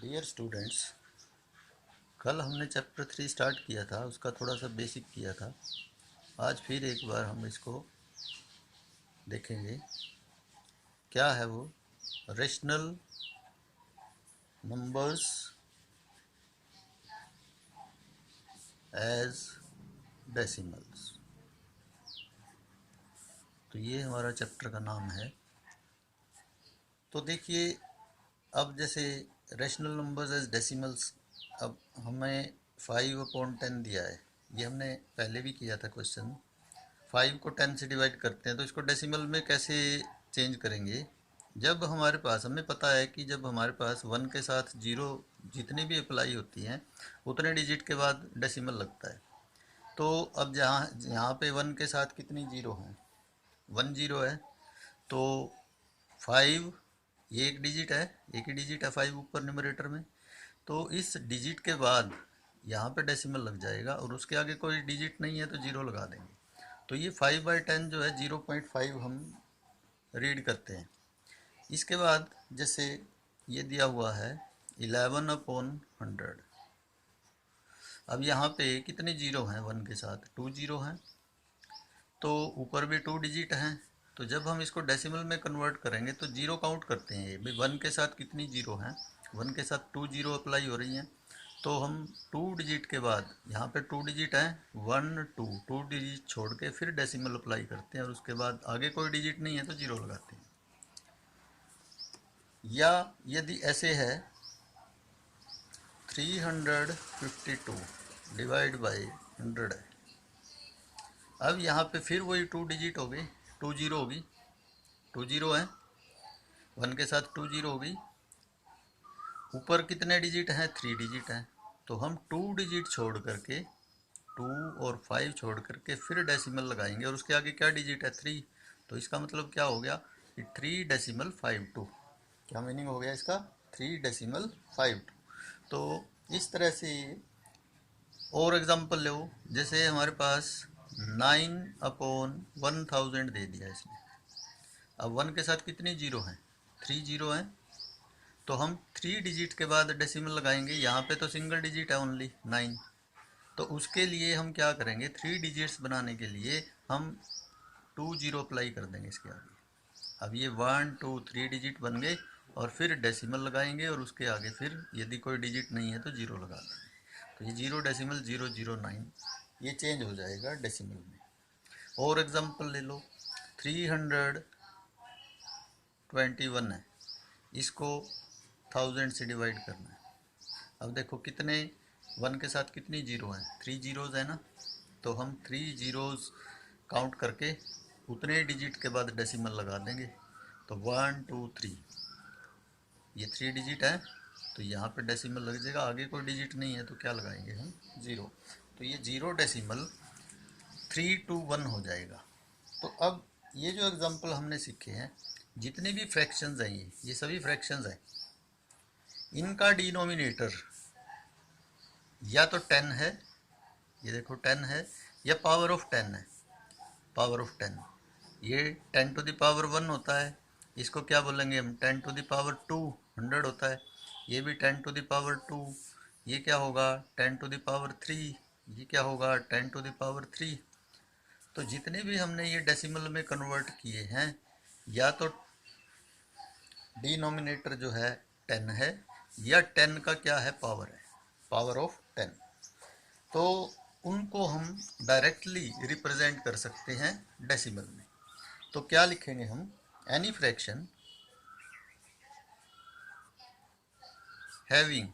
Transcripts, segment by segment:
Dear students, कल हमने chapter 3 start किया था, उसका थोड़ा सा बेसिक किया था। आज फिर एक बार हम इसको देखेंगे। क्या है वो? Rational numbers as decimals. तो ये हमारा चैप्टर का नाम है। तो देखिए, अब जैसे रेशनल नंबर्स एज डेसिमल्स, अब हमें 5/10 दिया है। ये हमने पहले भी किया था क्वेश्चन। 5 को 10 से डिवाइड करते हैं तो इसको डेसिमल में कैसे चेंज करेंगे? जब हमारे पास, हमें पता है कि जब हमारे पास 1 के साथ जीरो जितनी भी अप्लाई होती हैं उतने डिजिट के बाद डेसिमल लगता है। तो अब जहाँ यहाँ पे 1 के साथ कितनी जीरो हैं? 1 जीरो है। तो 5, ये एक डिजिट है, एक ही डिजिट है 5 ऊपर न्यूमरेटर में। तो इस डिजिट के बाद यहाँ पे डेसिमल लग जाएगा और उसके आगे कोई डिजिट नहीं है तो जीरो लगा देंगे। तो ये 5/10 जो है 0.5 हम रीड करते हैं। इसके बाद जैसे ये दिया हुआ है 11/100। अब यहाँ पे कितने जीरो हैं? 1 के साथ 2 जीरो हैं, तो ऊपर भी 2 डिजिट हैं। तो जब हम इसको डेसिमल में कन्वर्ट करेंगे तो जीरो काउंट करते हैं। ये भाई 1 के साथ कितनी जीरो हैं? 1 के साथ 2 जीरो अप्लाई हो रही हैं। तो हम 2 डिजिट के बाद, यहाँ पे 2 डिजिट हैं, 1 2 डिजिट छोड़ के फिर डेसिमल अप्लाई करते हैं और उसके बाद आगे कोई डिजिट नहीं है तो जीरो लगाते हैं। या यदि ऐसे है 352 डिवाइड बाई 100 है। अब यहाँ पे फिर वही 2 डिजिट हो गई, 2 जीरो होगी, 2 जीरो है, 1 के साथ 2 जीरो होगी। ऊपर कितने डिजिट हैं? 3 डिजिट हैं। तो हम 2 डिजिट छोड़ करके, 2 और 5 छोड़ करके फिर डेसिमल लगाएंगे और उसके आगे क्या डिजिट है? 3। तो इसका मतलब क्या हो गया कि 3.52। क्या मीनिंग हो गया इसका? 3.52। तो इस तरह से और एग्जांपल लो। जैसे हमारे पास 9/1000 दे दिया इसने। अब 1 के साथ कितनी जीरो हैं? 3 जीरो हैं। तो हम 3 डिजिट के बाद डेसिमल लगाएंगे। यहाँ पे तो सिंगल डिजिट है ओनली 9। तो उसके लिए हम क्या करेंगे? 3 डिजिट्स बनाने के लिए हम 2 जीरो अप्लाई कर देंगे इसके आगे। अब ये 1 2 3 डिजिट बन गए और फिर डेसिमल लगाएंगे और उसके आगे फिर यदि कोई डिजिट नहीं है तो जीरो लगा देंगे। तो ये 0.009 ये चेंज हो जाएगा डेसिमल में। और एग्जांपल ले लो, 321 है, इसको 1000 से डिवाइड करना है। अब देखो कितने, 1 के साथ कितनी जीरो हैं? 3 जीरोज़ है ना। तो हम 3 जीरोज़ काउंट करके उतने डिजिट के बाद डेसिमल लगा देंगे। तो 1 2 3, ये 3 डिजिट है तो यहाँ पे डेसिमल लग जाएगा। आगे कोई डिजिट नहीं है तो क्या लगाएंगे हम? जीरो। तो ये 0.321 हो जाएगा। तो अब ये जो एग्जांपल हमने सीखे हैं, जितने भी फ्रैक्शंस हैं, ये सभी फ्रैक्शंस हैं, इनका डिनोमिनेटर या तो 10 है, ये देखो 10 है, या पावर ऑफ 10 है। पावर ऑफ 10, ये 10 टू द पावर 1 होता है, इसको क्या बोलेंगे हम? 10 टू द पावर 2 100 होता है। ये भी 10 टू द पावर 2, ये क्या होगा? 10 टू द पावर 3, ये क्या होगा? 10 टू द पावर 3। तो जितने भी हमने ये डेसिमल में कन्वर्ट किए हैं, या तो डिनोमिनेटर जो है 10 है, या 10 का क्या है? पावर है, पावर ऑफ 10। तो उनको हम डायरेक्टली रिप्रेजेंट कर सकते हैं डेसिमल में। तो क्या लिखेंगे हम? Any fraction having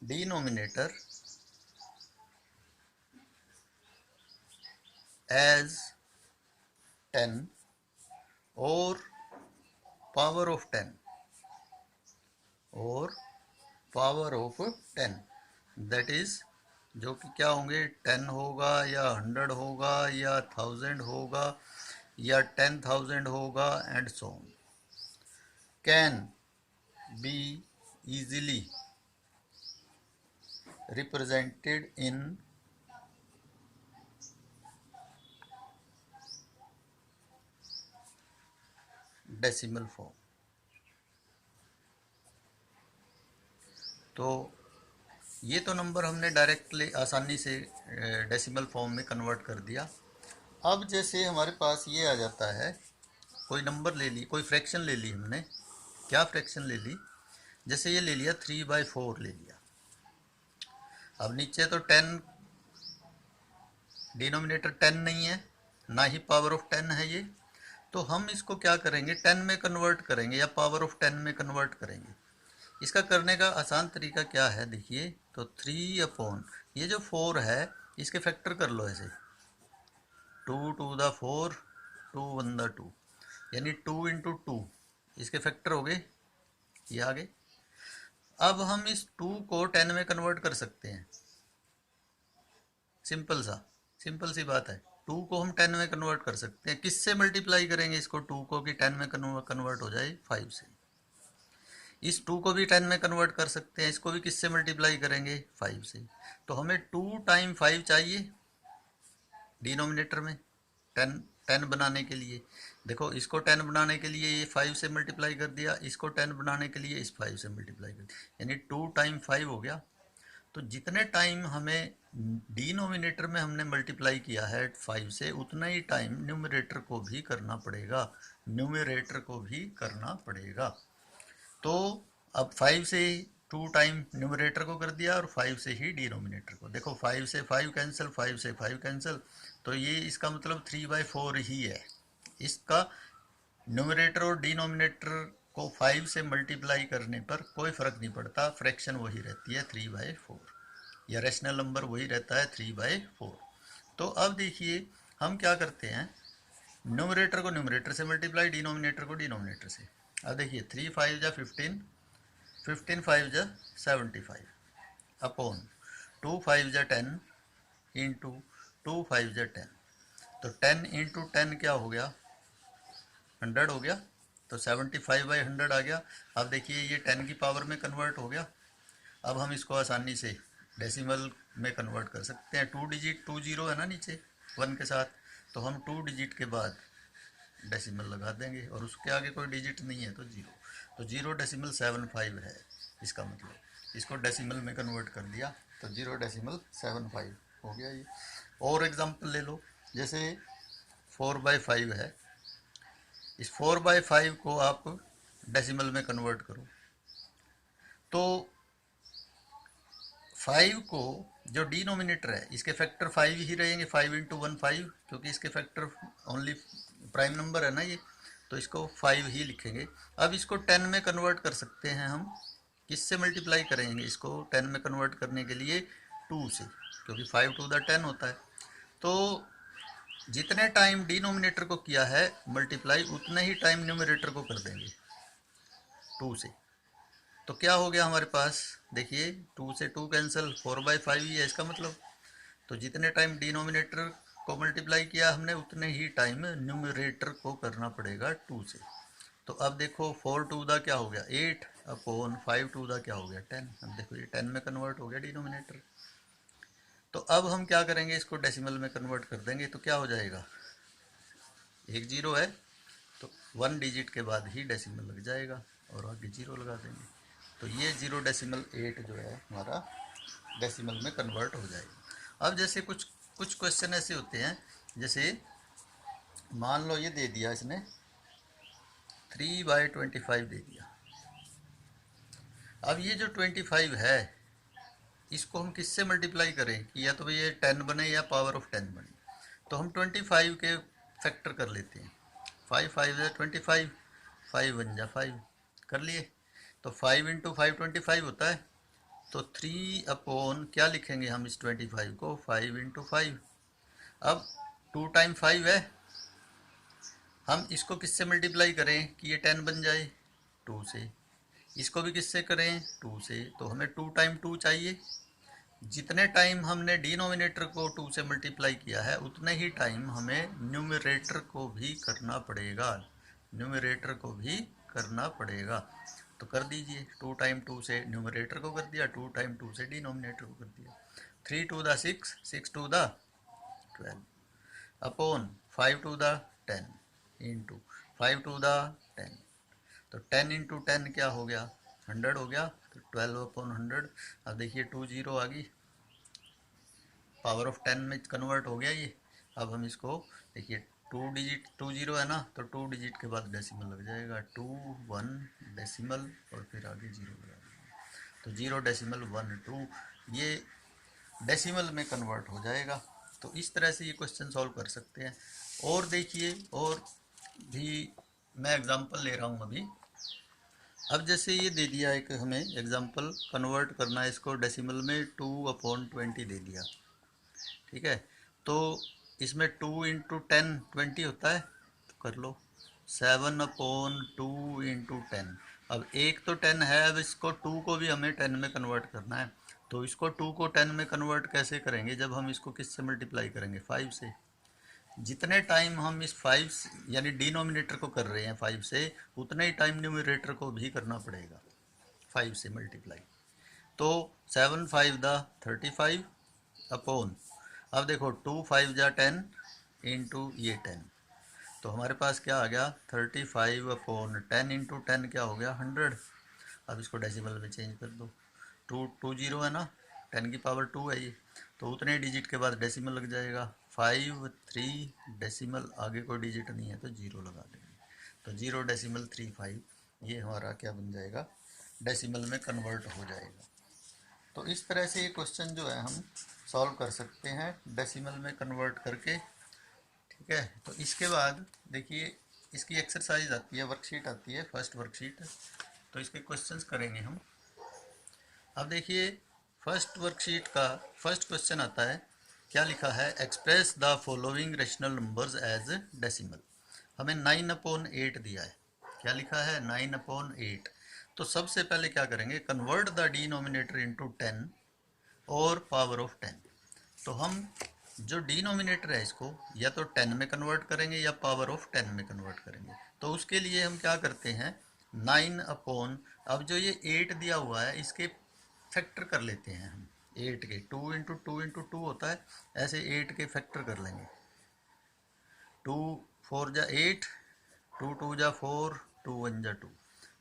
denominator as 10 और पावर ऑफ 10 और पावर ऑफ 10, दैट इज, जो कि क्या होंगे? 10 होगा या 100 होगा या 1000 होगा या 10,000 होगा and so on, can be easily represented in decimal form. तो ये तो नंबर हमने डायरेक्टली आसानी से डेसिमल फॉर्म में कन्वर्ट कर दिया। अब जैसे हमारे पास ये आ जाता है, कोई नंबर ले ली, कोई फ्रैक्शन ले ली हमने, क्या फ्रैक्शन ले ली, जैसे ये ले लिया 3/4 ले लिया। अब नीचे तो 10, डिनोमिनेटर 10 नहीं है, ना ही पावर ऑफ 10 है ये, तो हम इसको क्या करेंगे, 10 में कन्वर्ट करेंगे या पावर ऑफ 10 में कन्वर्ट करेंगे। इसका करने का आसान तरीका क्या है, देखिए, तो 3 ये जो 4 है इसके फैक्टर कर लो ऐसे, 2 to the 4, 2 1 the 2, यानी 2 × 2 इसके फैक्टर हो गए ये आगे। अब हम इस 2 को 10 में कन्वर्ट कर सकते हैं, सिंपल सी बात है। 2 को हम 10 में कन्वर्ट कर सकते हैं, किससे मल्टीप्लाई करेंगे इसको 2 को कि 10 में कन्वर्ट हो जाए, 5 से। इस 2 को भी 10 में कन्वर्ट कर सकते हैं, इसको भी किससे मल्टीप्लाई करेंगे, 5 से। तो हमें 2 टाइम 5 चाहिए डिनोमिनेटर में 10 बनाने के लिए। देखो, इसको 10 बनाने के लिए ये 5 से मल्टीप्लाई कर दिया, इसको 10 बनाने के लिए इस 5 से मल्टीप्लाई कर दिया, यानी 2 टाइम 5 हो गया। तो जितने टाइम हमें डिनोमिनेटर में हमने मल्टीप्लाई किया है 5 से, उतना ही टाइम न्यूमरेटर को भी करना पड़ेगा, तो अब 5 से 2 टाइम न्यूमरेटर को कर दिया और 5 से ही डिनोमिनेटर को। देखो, 5 से 5 कैंसिल, 5 से 5 कैंसिल, तो ये इसका मतलब 3/4 ही है। इसका न्यूमरेटर और डिनोमिनेटर को 5 से मल्टीप्लाई करने पर कोई फ़र्क नहीं पड़ता, फ्रैक्शन वही रहती है 3/4, या रैशनल नंबर वही रहता है 3/4। तो अब देखिए हम क्या करते हैं, न्यूमरेटर को न्यूमरेटर से मल्टीप्लाई, डिनोमिनेटर को डिनोमिनेटर से। अब देखिए 3 5 जा 15, 15 5 जा 75 अपॉन 2 5 जा 10 इंटू 2 5 जा 10, तो 10 इंटू 10 क्या हो गया, 100 हो गया, तो 75/100 आ गया। अब देखिए ये 10 की पावर में कन्वर्ट हो गया। अब हम इसको आसानी से डेसिमल में कन्वर्ट कर सकते हैं। 2 डिजिट 2 जीरो है ना नीचे 1 के साथ, तो हम 2 डिजिट के बाद डेसिमल लगा देंगे और उसके आगे कोई डिजिट नहीं है तो 0, तो 0.75 है। इसका मतलब इसको डेसिमल में कन्वर्ट कर दिया तो 0.75 हो गया ये। और एग्जांपल ले लो, जैसे 4/5 है, इस 4/5 को आप डेसिमल में कन्वर्ट करो तो 5 को जो डिनोमिनेटर है इसके फैक्टर 5 ही रहेंगे, 5 × 1 5, क्योंकि इसके फैक्टर ओनली प्राइम नंबर है ना ये, तो इसको 5 ही लिखेंगे। अब इसको 10 में कन्वर्ट कर सकते हैं हम, किससे मल्टीप्लाई करेंगे इसको 10 में कन्वर्ट करने के लिए, 2 से, क्योंकि 5 to the 10 होता है। तो जितने टाइम डिनोमिनेटर को किया है मल्टीप्लाई, उतने ही टाइम न्यूमरेटर को कर देंगे 2 से। तो क्या हो गया हमारे पास, देखिए 2 से 2 कैंसिल, 4/5 ही है इसका मतलब। तो जितने टाइम डिनोमिनेटर को मल्टीप्लाई किया हमने, उतने ही टाइम न्यूमरेटर को करना पड़ेगा 2 से। तो अब देखो 4 to the क्या हो गया 8 अपॉन 5 to the क्या हो गया 10। अब देखो ये 10 में कन्वर्ट हो गया डिनोमिनेटर। तो अब हम क्या करेंगे, इसको डेसिमल में कन्वर्ट कर देंगे, तो क्या हो जाएगा, एक जीरो है तो 1 डिजिट के बाद ही डेसिमल लग जाएगा और आगे 0 लगा देंगे, तो ये 0.8 जो है हमारा डेसिमल में कन्वर्ट हो जाएगा। अब जैसे कुछ क्वेश्चन ऐसे होते हैं, जैसे मान लो ये दे दिया इसने 3/25 दे दिया। अब ये जो 25 है इसको हम किससे मल्टीप्लाई करें कि या तो भाई ये 10 बने या पावर ऑफ 10 बने, तो हम 25 के फैक्टर कर लेते हैं। 5 5 है 25, 5 1 जा 5 कर लिए, तो 5 × 5 25 होता है, तो 3 अपॉन क्या लिखेंगे हम इस 25 को, 5 × 5। अब 2 टाइम 5 है, हम इसको किससे मल्टीप्लाई करें कि ये 10 बन जाए, 2 से। इसको भी किससे करें, 2 से, तो हमें 2 टाइम 2 चाहिए। जितने टाइम हमने डिनोमिनेटर को 2 से मल्टीप्लाई किया है, उतने ही टाइम हमें न्यूमरेटर को भी करना पड़ेगा। तो कर दीजिए, 2 टाइम 2 से न्यूमरेटर को कर दिया, 2 टाइम 2 से डिनोमिनेटर को कर दिया। 3 to the 6, 6 to the 12 upon 5 to the 10 into 5 to the 10, तो 10 × 10 क्या हो गया 100 हो गया, तो 12/100। अब देखिए 2 जीरो आ गई, पावर ऑफ 10 में कन्वर्ट हो गया ये। अब हम इसको देखिए 2 जीरो है ना, तो 2 डिजिट के बाद डेसिमल लग जाएगा, 2 1 डेसिमल और फिर आगे जीरो लगा देंगे, तो 0.12 ये डेसिमल में कन्वर्ट हो जाएगा। तो इस तरह से ये क्वेश्चन सॉल्व कर सकते हैं। और देखिए और भी मैं एग्जांपल ले रहा हूँ अभी। अब जैसे ये दे दिया एक हमें एग्जांपल, कन्वर्ट करना है इसको डेसिमल में, 2/20 दे दिया, ठीक है। तो इसमें 2 × 10 20 होता है, तो कर लो 7/2 × 10। अब एक तो 10 है, अब इसको 2 को भी हमें 10 में कन्वर्ट करना है। तो इसको 2 को 10 में कन्वर्ट कैसे करेंगे, जब हम इसको किससे मल्टीप्लाई करेंगे, 5 से। जितने टाइम हम इस 5 यानी डिनोमिनेटर को कर रहे हैं 5 से, उतने ही टाइम न्यूमरेटर को भी करना पड़ेगा 5 से मल्टीप्लाई। तो 7 5 35 अपॉन, अब देखो 2 5 10 इंटू ये 10, तो हमारे पास क्या आ गया 35/10 इंटू 10 क्या हो गया 100। अब इसको डेसिमल में चेंज कर दो, 2 जीरो है ना, 10 की पावर 2 है ये, तो उतने डिजिट के बाद डेसिमल लग जाएगा, 5 3 डेसिमल, आगे कोई डिजिट नहीं है तो जीरो लगा देंगे, तो 0.35 ये हमारा क्या बन जाएगा, डेसिमल में कन्वर्ट हो जाएगा। तो इस तरह से ये क्वेश्चन जो है हम सॉल्व कर सकते हैं डेसिमल में कन्वर्ट करके, ठीक है। तो इसके बाद देखिए इसकी एक्सरसाइज आती है, वर्कशीट आती है, फर्स्ट वर्कशीट, तो इसके क्वेश्चंस करेंगे हम। अब देखिए फर्स्ट वर्कशीट का फर्स्ट क्वेश्चन आता है, क्या लिखा है, express the following rational numbers as decimal. हमें 9/8 दिया है, क्या लिखा है 9/8। तो सबसे पहले क्या करेंगे, कन्वर्ट द डिनोमिनेटर इनटू 10 और पावर ऑफ 10। तो हम जो डिनोमिनेटर है इसको या तो 10 में कन्वर्ट करेंगे या पावर ऑफ 10 में कन्वर्ट करेंगे। तो उसके लिए हम क्या करते हैं, 9 अब जो ये 8 दिया हुआ है इसके फैक्टर कर लेते हैं हम, 8 के 2 × 2 होता है, ऐसे 8 के फैक्टर कर लेंगे, 2 4 जा 8, 2 2 जा 4, 2 1 जा 2,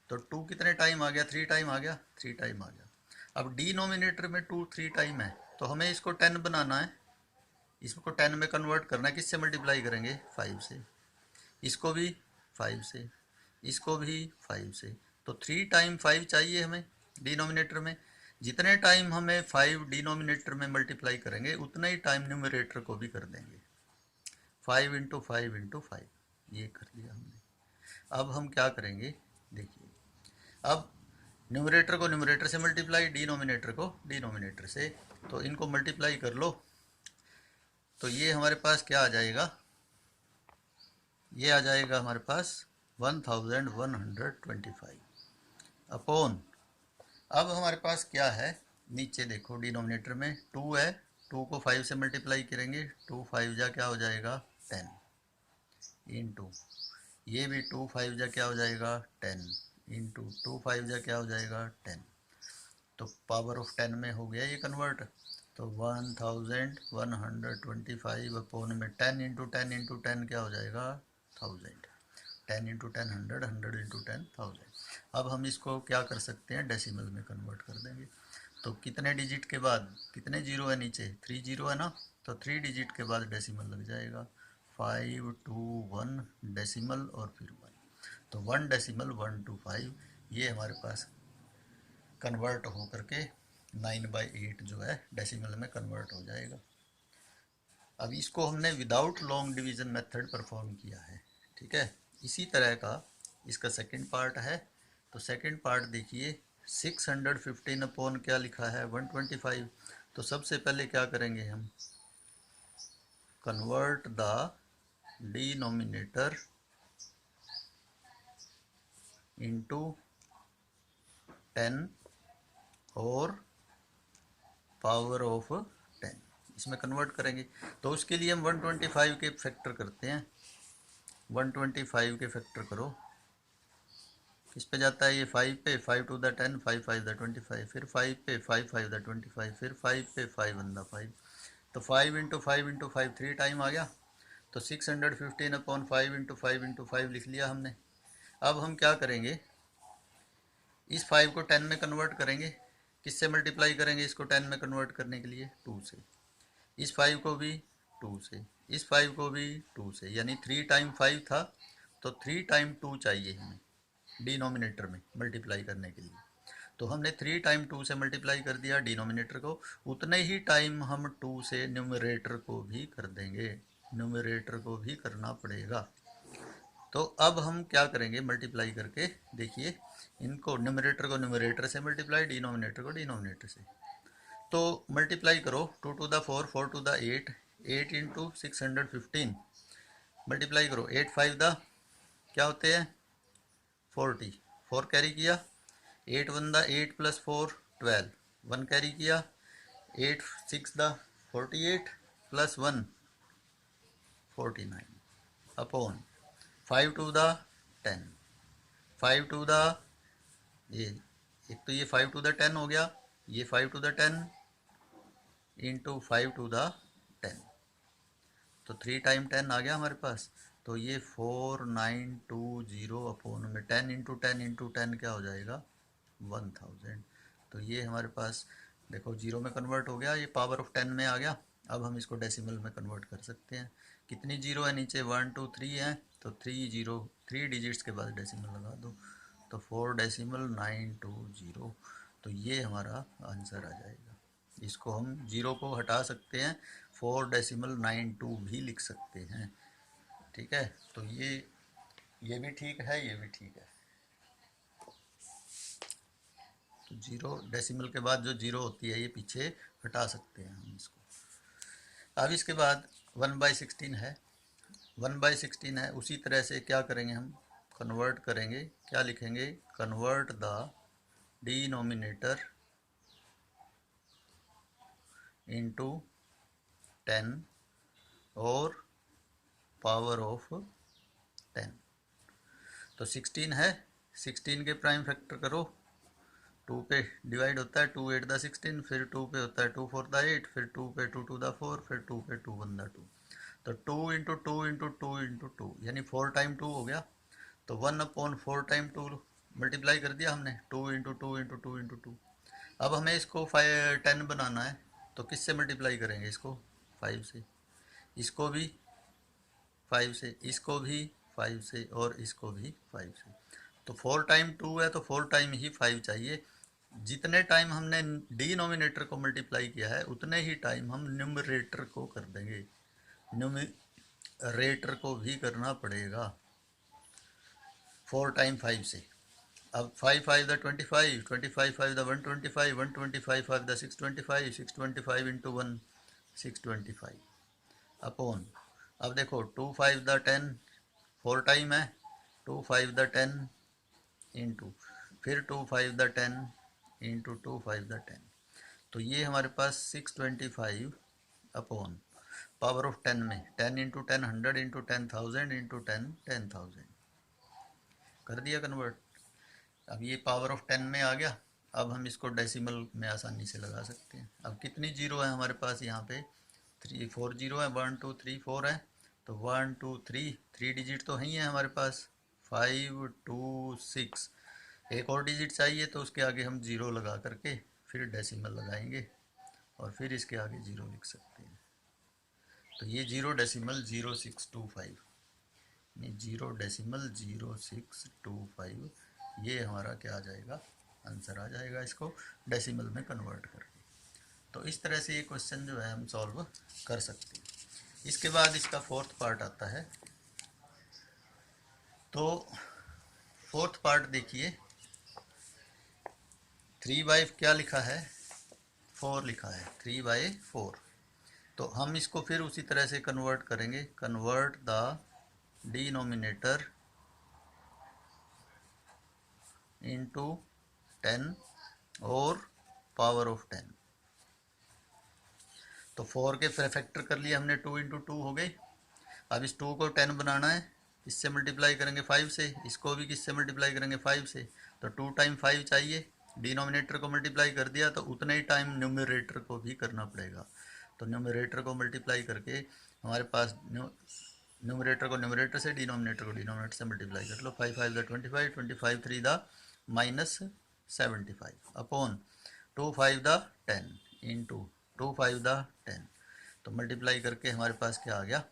तो 2 कितने टाइम आ गया, 3 टाइम आ गया, 3 टाइम आ गया। अब डिनोमिनेटर में 2 3 टाइम है, तो हमें इसको 10 बनाना है, इसको 10 में कन्वर्ट करना है, किससे मल्टीप्लाई करेंगे 5 से, इसको भी 5 से, इसको भी 5 से, तो 3 टाइम 5 चाहिए हमें डिनोमिनेटर में। जितने टाइम हमें 5 डिनोमिनेटर में मल्टीप्लाई करेंगे उतने ही टाइम न्यूमरेटर को भी कर देंगे, 5 × 5 × 5, ये कर लिया हमने। अब हम क्या करेंगे, देखिए अब न्यूमरेटर को न्यूमरेटर से मल्टीप्लाई, डिनोमिनेटर को डिनोमिनेटर से, तो इनको मल्टीप्लाई कर लो, तो ये हमारे पास क्या आ जाएगा, ये आ जाएगा हमारे पास 1125 अपॉन, अब हमारे पास क्या है, नीचे देखो डिनोमिनेटर में 2 है, 2 को 5 से मल्टीप्लाई करेंगे, 2 5 जा क्या हो जाएगा 10 इंटू, ये भी 2 5 जा क्या हो जाएगा 10 इंटू 2 5 जा क्या हो जाएगा 10, तो पावर ऑफ 10 में हो गया ये कन्वर्ट, तो 1125 अपॉन में 10 इंटू 10 इंटू 10 क्या हो जाएगा 1000, 10 इंटू 10 100, 100 इंटू 10 1000। अब हम इसको क्या कर सकते हैं, डेसिमल में कन्वर्ट कर देंगे। तो कितने डिजिट के बाद, कितने जीरो है नीचे, 3 जीरो है ना, तो 3 डिजिट के बाद डेसिमल लग जाएगा, 5 2 1 डेसिमल और फिर 1, तो 1 डेसिमल 125 ये हमारे पास कन्वर्ट हो करके 9/8 जो है डेसिमल में कन्वर्ट हो जाएगा। अब इसको हमने without long division method perform किया है, ठीक है। इसी तरह का इसका सेकंड पार्ट है, तो सेकंड पार्ट देखिए 615 अपॉन क्या लिखा है 125। तो सबसे पहले क्या करेंगे हम, कन्वर्ट द डिनोमिनेटर इनटू 10 और पावर ऑफ 10, इसमें कन्वर्ट करेंगे। तो उसके लिए हम 125 के फैक्टर करते हैं, 125 के फैक्टर करो, किस पे जाता है ये 5 पे, 5 2 द 10, 5 5 द 25, फिर 5 पे 5 5 द 25, फिर 5 पे 5 1 द 5, तो 5 × 5 × 5 3 टाइम आ गया, तो 615 अपॉन 5 × 5 × 5 लिख लिया हमने। अब हम क्या करेंगे, इस 5 को 10 में कन्वर्ट करेंगे, किससे मल्टीप्लाई करेंगे इसको 10 में कन्वर्ट करने के लिए? 2 से। इस 5 को भी 2 से, इस 5 को भी 2 से, यानी 3 टाइम 5 था तो 3 टाइम 2 चाहिए हमें डिनोमिनेटर में मल्टीप्लाई करने के लिए। तो हमने 3 टाइम 2 से मल्टीप्लाई कर दिया डिनोमिनेटर को, उतने ही टाइम हम 2 से न्यूमरेटर को भी कर देंगे, न्यूमरेटर को भी करना पड़ेगा। तो अब हम क्या करेंगे, मल्टीप्लाई करके देखिए इनको, न्यूमरेटर से मल्टीप्लाई, डिनोमिनेटर को डिनोमिनेटर से। तो मल्टीप्लाई करो, 2 to the 4, 4 to the 8, 8 into 615, multiply करो, 8 5 द क्या होते हैं 40, 4 कैरी किया, 8 1 द 8 प्लस 4 12, 1 कैरी किया, 8 6 the 48 plus 1 49 upon 5 to the 10, 5 to the ये, एक तो ये 5 टू द 10 हो गया, ये 5 to the 10 into 5 to the 10, तो 3 टाइम 10 आ गया हमारे पास। तो ये 4920 अपॉन में 10 इंटू 10 इंटू 10 क्या हो जाएगा 1000। तो ये हमारे पास देखो जीरो में कन्वर्ट हो गया, ये पावर ऑफ 10 में आ गया। अब हम इसको डेसिमल में कन्वर्ट कर सकते हैं। कितनी जीरो है नीचे, 1 2 3 है, तो 3 डिजिट्स के बाद डेसिमल लगा दो, तो 4.920। तो ये हमारा आंसर आ जाएगा। इसको हम जीरो को हटा सकते हैं, 4.92 भी लिख सकते हैं। ठीक है, तो ये भी ठीक है, ये भी ठीक है। तो जीरो डेसिमल के बाद जो जीरो होती है ये पीछे हटा सकते हैं हम इसको। अब इसके बाद 1/16 है, 1/16 है, उसी तरह से क्या करेंगे हम, कन्वर्ट करेंगे, क्या लिखेंगे, कन्वर्ट द डिनोमिनेटर इनटू 10 और पावर ऑफ 10। तो 16 है, 16 के प्राइम फैक्टर करो, 2 पे डिवाइड होता है, 2 8 द 16, फिर 2 पे होता है 2 4 द 8, फिर 2 पे 2 2 द 4, फिर 2 पे 2 1 द 2। तो 2 इंटू 2 इंटू 2 इंटू 2 यानी 4 टाइम 2 हो गया। तो 1/4 टाइम 2 मल्टीप्लाई कर दिया हमने, 2 इंटू 2 इंटू 2 इंटू 2। अब हमें इसको 10 बनाना है, तो किससे मल्टीप्लाई करेंगे इसको, 5 से, इसको भी 5 से, इसको भी 5 से, और इसको भी 5 से। तो 4 टाइम 2 है तो 4 टाइम ही 5 चाहिए। जितने टाइम हमने डिनोमिनेटर को मल्टीप्लाई किया है उतने ही टाइम हम न्यूमरेटर को कर देंगे, न्यूमरेटर को भी करना पड़ेगा 4 टाइम 5 से। अब 5 5 the 25, 25 5 the 125, 125 5 the 625, 625 into 1 625 upon, अब देखो 2 5 द 10, 4 टाइम है, 2 5 द 10 इंटू, फिर 2 5 द 10 इंटू 2 5 द 10। तो ये हमारे पास 625 अपॉन पावर ऑफ 10 में 10 इंटू 10 100 इंटू 10,000 इंटू 10 10,000 कर दिया कन्वर्ट। अब ये पावर ऑफ 10 में आ गया। अब हम इसको डेसिमल में आसानी से लगा सकते हैं। अब कितनी जीरो है हमारे पास यहाँ पे, 4 जीरो है, 1 2 3 4 है, तो 1 2 3 डिजिट तो ही है हमारे पास, 5 2 6, एक और डिजिट चाहिए तो उसके आगे हम जीरो लगा करके फिर डेसिमल लगाएंगे और फिर इसके आगे जीरो लिख सकते हैं। तो ये 0.0625, 0.0625 ये हमारा क्या आ जाएगा, आंसर आ जाएगा इसको डेसिमल में कन्वर्ट करके। तो इस तरह से ये क्वेश्चन जो है हम सॉल्व कर सकते हैं। इसके बाद इसका फोर्थ पार्ट आता है। तो फोर्थ पार्ट देखिए, 3/, क्या लिखा है, 4 लिखा है, 3/4। तो हम इसको फिर उसी तरह से कन्वर्ट करेंगे, कन्वर्ट द डिनोमिनेटर इनटू 10 और पावर ऑफ 10। तो 4 के फैक्टर कर लिए हमने, 2 इंटू 2 हो गई। अब इस 2 को 10 बनाना है, इससे मल्टीप्लाई करेंगे 5 से, इसको भी किससे मल्टीप्लाई करेंगे 5 से। तो 2 टाइम 5 चाहिए, डिनोमिनेटर को मल्टीप्लाई कर दिया तो उतने ही टाइम न्यूमरेटर को भी करना पड़ेगा। तो न्यूमरेटर को मल्टीप्लाई करके हमारे पास न्यूमरेटर को न्यूमरेटर से, डिनोमिनेटर को डिनोमिनेटर से मल्टीप्लाई कर लो। 5 5 the 25, 25 3 the 75 upon 2 5 the 10 into 2 5 the 10, तो मल्टीप्लाई करके हमारे पास क्या आ गया,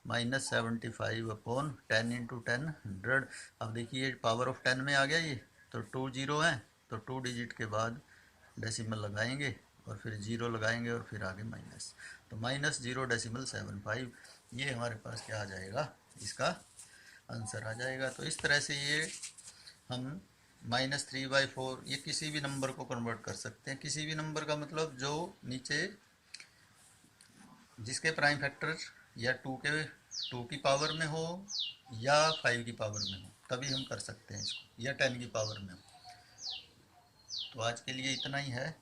-75 अपॉन 10 इंटू 10 100। अब देखिए पावर ऑफ 10 में आ गया ये, तो 2 जीरो हैं, तो 2 डिजिट के बाद डेसिमल लगाएंगे और फिर जीरो लगाएंगे और फिर आगे माइनस, तो -0.75 ये हमारे पास क्या आ जाएगा, इसका आंसर आ जाएगा। तो इस तरह से ये हम -3/4 ये किसी भी नंबर को कन्वर्ट कर सकते हैं। किसी भी नंबर का मतलब जो नीचे जिसके प्राइम फैक्टर या 2 की पावर में हो या 5 की पावर में हो, तभी हम कर सकते हैं इसको, या 10 की पावर में हो। तो आज के लिए इतना ही है।